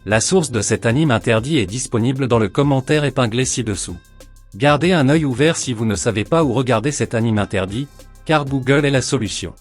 La source de cet anime interdit est disponible dans le commentaire épinglé ci-dessous. Gardez un œil ouvert si vous ne savez pas où regarder cet anime interdit, car Google est la solution.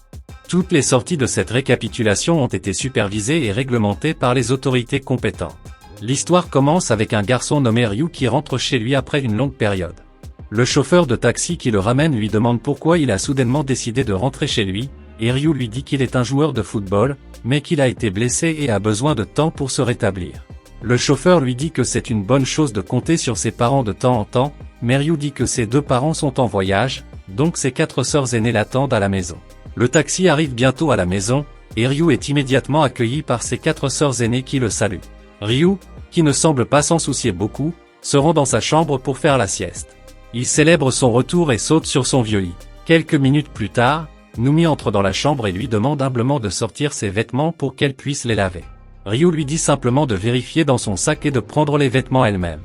Toutes les sorties de cette récapitulation ont été supervisées et réglementées par les autorités compétentes. L'histoire commence avec un garçon nommé Ryu qui rentre chez lui après une longue période. Le chauffeur de taxi qui le ramène lui demande pourquoi il a soudainement décidé de rentrer chez lui, et Ryu lui dit qu'il est un joueur de football, mais qu'il a été blessé et a besoin de temps pour se rétablir. Le chauffeur lui dit que c'est une bonne chose de compter sur ses parents de temps en temps, mais Ryu dit que ses 2 parents sont en voyage, donc ses 4 sœurs aînées l'attendent à la maison. Le taxi arrive bientôt à la maison, et Ryu est immédiatement accueilli par ses 4 sœurs aînées qui le saluent. Ryu, qui ne semble pas s'en soucier beaucoup, se rend dans sa chambre pour faire la sieste. Il célèbre son retour et saute sur son vieux lit. Quelques minutes plus tard, Numi entre dans la chambre et lui demande humblement de sortir ses vêtements pour qu'elle puisse les laver. Ryu lui dit simplement de vérifier dans son sac et de prendre les vêtements elle-même.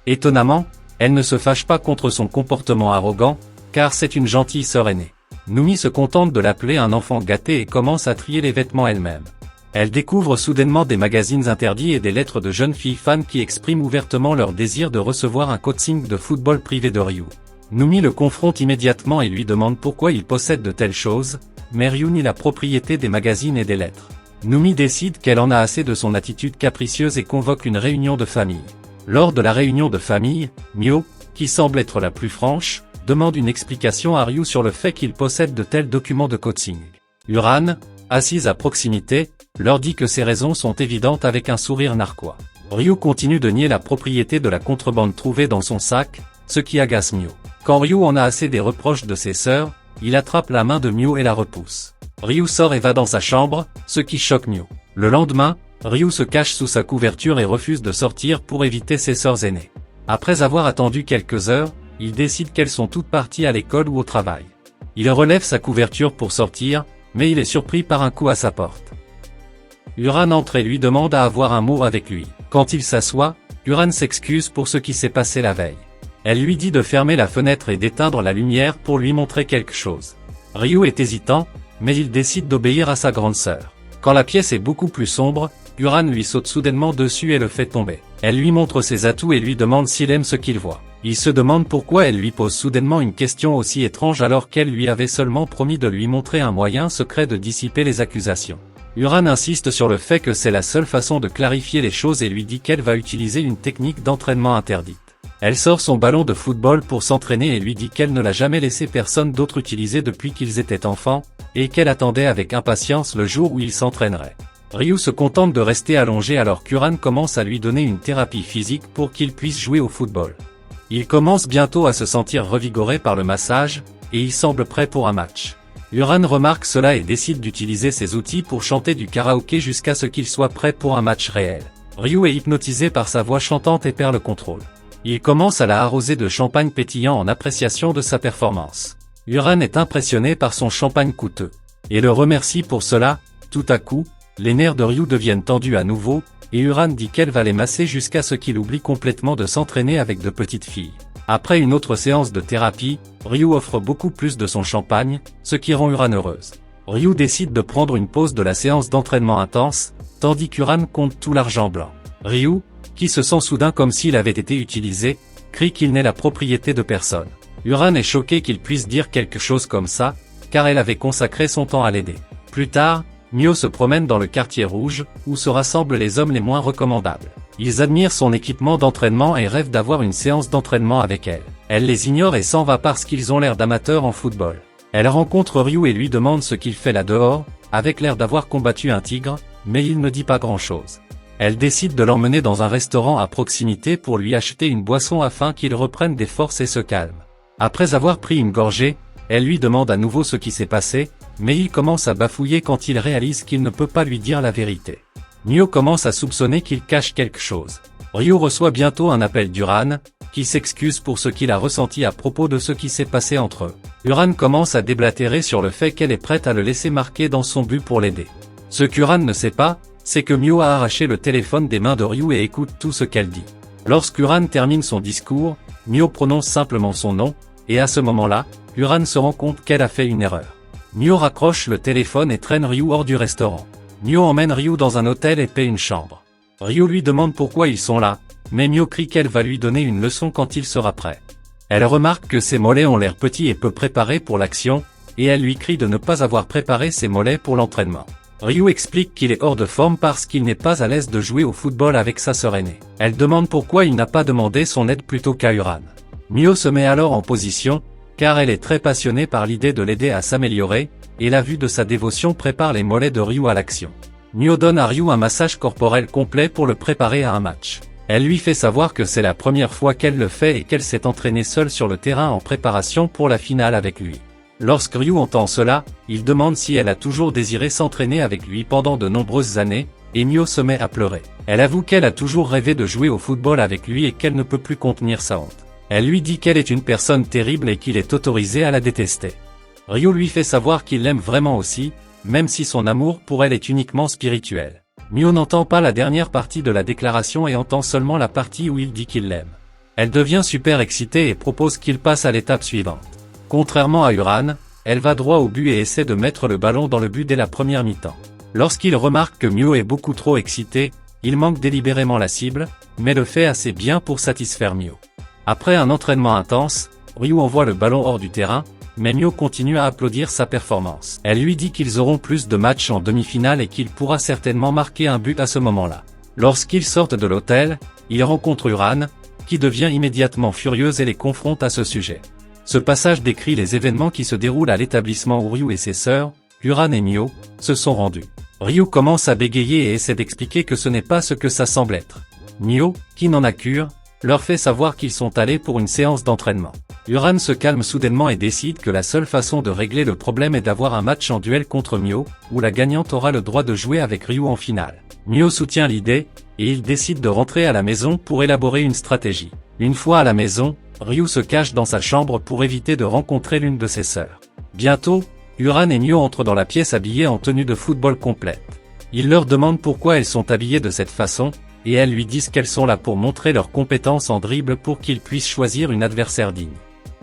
Étonnamment, elle ne se fâche pas contre son comportement arrogant, car c'est une gentille sœur aînée. Numi se contente de l'appeler un enfant gâté et commence à trier les vêtements elle-même. Elle découvre soudainement des magazines interdits et des lettres de jeunes filles fans qui expriment ouvertement leur désir de recevoir un coaching de football privé de Ryu. Numi le confronte immédiatement et lui demande pourquoi il possède de telles choses, mais Ryu nie la propriété des magazines et des lettres. Numi décide qu'elle en a assez de son attitude capricieuse et convoque une réunion de famille. Lors de la réunion de famille, Mio, qui semble être la plus franche, demande une explication à Ryu sur le fait qu'il possède de tels documents de coaching. Uran, assise à proximité, leur dit que ces raisons sont évidentes avec un sourire narquois. Ryu continue de nier la propriété de la contrebande trouvée dans son sac, ce qui agace Mio. Quand Ryu en a assez des reproches de ses sœurs, il attrape la main de Mio et la repousse. Ryu sort et va dans sa chambre, ce qui choque Mio. Le lendemain, Ryu se cache sous sa couverture et refuse de sortir pour éviter ses sœurs aînées. Après avoir attendu quelques heures, il décide qu'elles sont toutes parties à l'école ou au travail. Il relève sa couverture pour sortir, mais il est surpris par un coup à sa porte. Uran entre et lui demande à avoir un mot avec lui. Quand il s'assoit, Uran s'excuse pour ce qui s'est passé la veille. Elle lui dit de fermer la fenêtre et d'éteindre la lumière pour lui montrer quelque chose. Ryu est hésitant, mais il décide d'obéir à sa grande sœur. Quand la pièce est beaucoup plus sombre, Uran lui saute soudainement dessus et le fait tomber. Elle lui montre ses atouts et lui demande s'il aime ce qu'il voit. Il se demande pourquoi elle lui pose soudainement une question aussi étrange alors qu'elle lui avait seulement promis de lui montrer un moyen secret de dissiper les accusations. Uran insiste sur le fait que c'est la seule façon de clarifier les choses et lui dit qu'elle va utiliser une technique d'entraînement interdite. Elle sort son ballon de football pour s'entraîner et lui dit qu'elle ne l'a jamais laissé personne d'autre utiliser depuis qu'ils étaient enfants, et qu'elle attendait avec impatience le jour où ils s'entraîneraient. Ryu se contente de rester allongé alors qu'Uran commence à lui donner une thérapie physique pour qu'il puisse jouer au football. Il commence bientôt à se sentir revigoré par le massage, et il semble prêt pour un match. Uran remarque cela et décide d'utiliser ses outils pour chanter du karaoké jusqu'à ce qu'il soit prêt pour un match réel. Ryu est hypnotisé par sa voix chantante et perd le contrôle. Il commence à la arroser de champagne pétillant en appréciation de sa performance. Uran est impressionné par son champagne coûteux, et le remercie pour cela. Tout à coup, les nerfs de Ryu deviennent tendus à nouveau, et Uran dit qu'elle va les masser jusqu'à ce qu'il oublie complètement de s'entraîner avec de petites filles. Après une autre séance de thérapie, Ryu offre beaucoup plus de son champagne, ce qui rend Uran heureuse. Ryu décide de prendre une pause de la séance d'entraînement intense, tandis qu'Uran compte tout l'argent blanc. Ryu, qui se sent soudain comme s'il avait été utilisé, crie qu'il n'est la propriété de personne. Uran est choqué qu'il puisse dire quelque chose comme ça, car elle avait consacré son temps à l'aider. Plus tard, Mio se promène dans le quartier rouge, où se rassemblent les hommes les moins recommandables. Ils admirent son équipement d'entraînement et rêvent d'avoir une séance d'entraînement avec elle. Elle les ignore et s'en va parce qu'ils ont l'air d'amateurs en football. Elle rencontre Ryu et lui demande ce qu'il fait là dehors, avec l'air d'avoir combattu un tigre, mais il ne dit pas grand-chose. Elle décide de l'emmener dans un restaurant à proximité pour lui acheter une boisson afin qu'il reprenne des forces et se calme. Après avoir pris une gorgée, elle lui demande à nouveau ce qui s'est passé, mais il commence à bafouiller quand il réalise qu'il ne peut pas lui dire la vérité. Mio commence à soupçonner qu'il cache quelque chose. Ryu reçoit bientôt un appel d'Uran, qui s'excuse pour ce qu'il a ressenti à propos de ce qui s'est passé entre eux. Uran commence à déblatérer sur le fait qu'elle est prête à le laisser marquer dans son but pour l'aider. Ce qu'Uran ne sait pas, c'est que Mio a arraché le téléphone des mains de Ryu et écoute tout ce qu'elle dit. Lorsqu'Uran termine son discours, Mio prononce simplement son nom, et à ce moment-là, Uran se rend compte qu'elle a fait une erreur. Mio raccroche le téléphone et traîne Ryu hors du restaurant. Mio emmène Ryu dans un hôtel et paie une chambre. Ryu lui demande pourquoi ils sont là, mais Mio crie qu'elle va lui donner une leçon quand il sera prêt. Elle remarque que ses mollets ont l'air petits et peu préparés pour l'action, et elle lui crie de ne pas avoir préparé ses mollets pour l'entraînement. Ryu explique qu'il est hors de forme parce qu'il n'est pas à l'aise de jouer au football avec sa sœur aînée. Elle demande pourquoi il n'a pas demandé son aide plutôt qu'à Uran. Mio se met alors en position, car elle est très passionnée par l'idée de l'aider à s'améliorer, et la vue de sa dévotion prépare les mollets de Ryu à l'action. Mio donne à Ryu un massage corporel complet pour le préparer à un match. Elle lui fait savoir que c'est la première fois qu'elle le fait et qu'elle s'est entraînée seule sur le terrain en préparation pour la finale avec lui. Lorsque Ryu entend cela, il demande si elle a toujours désiré s'entraîner avec lui pendant de nombreuses années, et Mio se met à pleurer. Elle avoue qu'elle a toujours rêvé de jouer au football avec lui et qu'elle ne peut plus contenir sa honte. Elle lui dit qu'elle est une personne terrible et qu'il est autorisé à la détester. Ryu lui fait savoir qu'il l'aime vraiment aussi, même si son amour pour elle est uniquement spirituel. Mio n'entend pas la dernière partie de la déclaration et entend seulement la partie où il dit qu'il l'aime. Elle devient super excitée et propose qu'il passe à l'étape suivante. Contrairement à Uran, elle va droit au but et essaie de mettre le ballon dans le but dès la première mi-temps. Lorsqu'il remarque que Mio est beaucoup trop excité, il manque délibérément la cible, mais le fait assez bien pour satisfaire Mio. Après un entraînement intense, Ryu envoie le ballon hors du terrain, mais Mio continue à applaudir sa performance. Elle lui dit qu'ils auront plus de matchs en demi-finale et qu'il pourra certainement marquer un but à ce moment-là. Lorsqu'ils sortent de l'hôtel, ils rencontrent Uran, qui devient immédiatement furieuse et les confronte à ce sujet. Ce passage décrit les événements qui se déroulent à l'établissement où Ryu et ses sœurs, Uran et Mio, se sont rendus. Ryu commence à bégayer et essaie d'expliquer que ce n'est pas ce que ça semble être. Mio, qui n'en a cure, leur fait savoir qu'ils sont allés pour une séance d'entraînement. Uran se calme soudainement et décide que la seule façon de régler le problème est d'avoir un match en duel contre Mio, où la gagnante aura le droit de jouer avec Ryu en finale. Mio soutient l'idée, et il décide de rentrer à la maison pour élaborer une stratégie. Une fois à la maison, Ryu se cache dans sa chambre pour éviter de rencontrer l'une de ses sœurs. Bientôt, Uran et Mio entrent dans la pièce habillées en tenue de football complète. Il leur demande pourquoi elles sont habillées de cette façon, et elles lui disent qu'elles sont là pour montrer leurs compétences en dribble pour qu'ils puissent choisir une adversaire digne.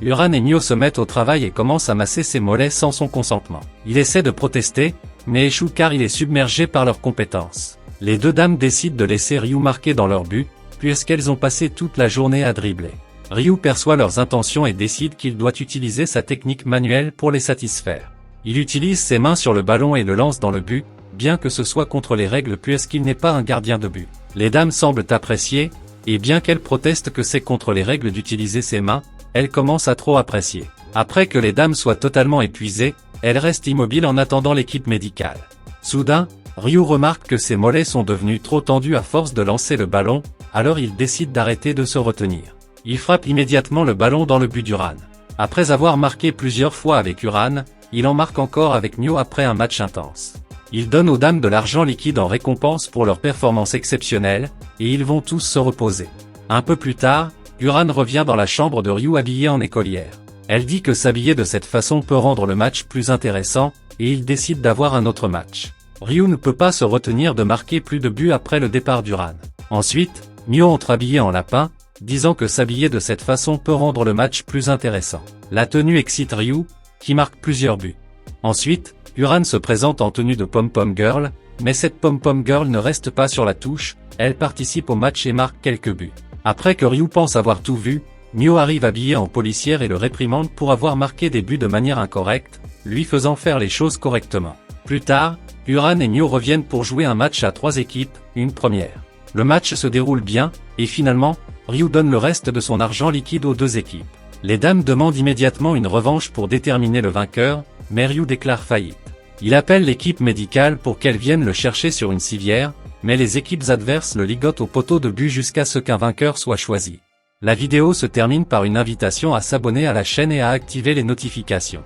Uran et Mio se mettent au travail et commencent à masser ses mollets sans son consentement. Il essaie de protester, mais échoue car il est submergé par leurs compétences. Les deux dames décident de laisser Ryu marquer dans leur but, puisqu'elles ont passé toute la journée à dribbler. Ryu perçoit leurs intentions et décide qu'il doit utiliser sa technique manuelle pour les satisfaire. Il utilise ses mains sur le ballon et le lance dans le but, bien que ce soit contre les règles puisqu'il n'est pas un gardien de but. Les dames semblent apprécier, et bien qu'elles protestent que c'est contre les règles d'utiliser ses mains, elles commencent à trop apprécier. Après que les dames soient totalement épuisées, elles restent immobiles en attendant l'équipe médicale. Soudain, Ryu remarque que ses mollets sont devenus trop tendus à force de lancer le ballon, alors il décide d'arrêter de se retenir. Il frappe immédiatement le ballon dans le but d'Uran. Après avoir marqué plusieurs fois avec Uran, il en marque encore avec Mio après un match intense. Il donne aux dames de l'argent liquide en récompense pour leur performance exceptionnelle, et ils vont tous se reposer. Un peu plus tard, Uran revient dans la chambre de Ryu habillée en écolière. Elle dit que s'habiller de cette façon peut rendre le match plus intéressant, et il décide d'avoir un autre match. Ryu ne peut pas se retenir de marquer plus de buts après le départ d'Uran. Ensuite, Mio entre habillée en lapin, disant que s'habiller de cette façon peut rendre le match plus intéressant. La tenue excite Ryu, qui marque plusieurs buts. Ensuite, Uran se présente en tenue de pom-pom girl, mais cette pom-pom girl ne reste pas sur la touche, elle participe au match et marque quelques buts. Après que Ryu pense avoir tout vu, Mio arrive habillée en policière et le réprimande pour avoir marqué des buts de manière incorrecte, lui faisant faire les choses correctement. Plus tard, Uran et Mio reviennent pour jouer un match à 3 équipes, une première. Le match se déroule bien, et finalement, Ryu donne le reste de son argent liquide aux 2 équipes. Les dames demandent immédiatement une revanche pour déterminer le vainqueur, mais Ryu déclare faillite. Il appelle l'équipe médicale pour qu'elle vienne le chercher sur une civière, mais les équipes adverses le ligotent au poteau de but jusqu'à ce qu'un vainqueur soit choisi. La vidéo se termine par une invitation à s'abonner à la chaîne et à activer les notifications.